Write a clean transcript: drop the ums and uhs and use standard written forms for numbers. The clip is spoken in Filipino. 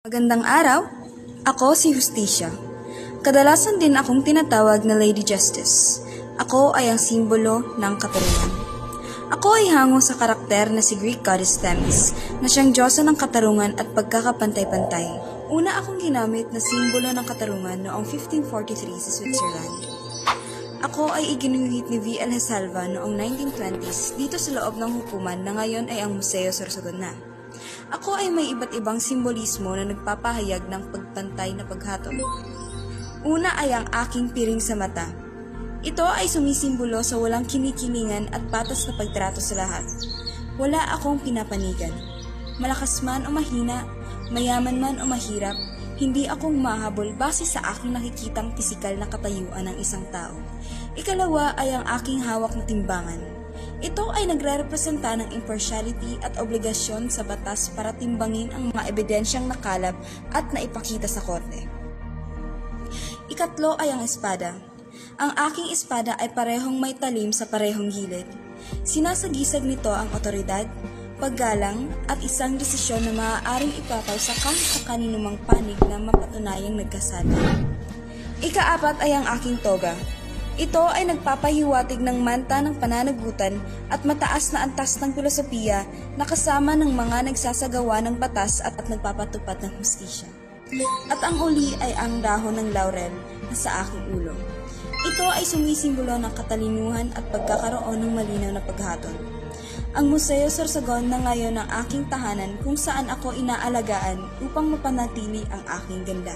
Magandang araw, ako si Justicia. Kadalasan din akong tinatawag na Lady Justice. Ako ay ang simbolo ng katarungan. Ako ay hango sa karakter na si Greek goddess Themis, na siyang diyosa ng katarungan at pagkakapantay-pantay. Una akong ginamit na simbolo ng katarungan noong 1543 sa Switzerland. Ako ay iginuhit ni V. L. Hesalva noong 1920s dito sa loob ng hukuman na ngayon ay ang Museo Sorsogon na. Ako ay may iba't ibang simbolismo na nagpapahayag ng pagpantay na paghatol. Una ay ang aking piring sa mata. Ito ay sumisimbolo sa walang kinikilingan at patas na pagtrato sa lahat. Wala akong pinapanigan. Malakas man o mahina, mayaman man o mahirap, hindi akong mahabol base sa aking nakikitang pisikal na katayuan ng isang tao. Ikalawa ay ang aking hawak na timbangan. Ito ay nagre-representa ng impartiality at obligasyon sa batas para timbangin ang mga ebidensyang nakalap at naipakita sa korte. Ikatlo ay ang espada. Ang aking espada ay parehong may talim sa parehong gilid. Sinasagisag nito ang otoridad, paggalang at isang desisyon na maaaring ipataw sa kahit sa kaninumang panig na mapatunayang nagkasala. Ikaapat ay ang aking toga. Ito ay nagpapahiwatig ng manta ng pananagutan at mataas na antas ng filosofiya na kasama ng mga nagsasagawa ng batas at nagpapatupad ng hustisya. At ang uli ay ang dahon ng laurel na sa aking ulo. Ito ay sumisimbolo ng katalinuhan at pagkakaroon ng malinaw na paghatol. Ang Museo Sorsogon na ngayon ang aking tahanan kung saan ako inaalagaan upang mapanatili ang aking ganda.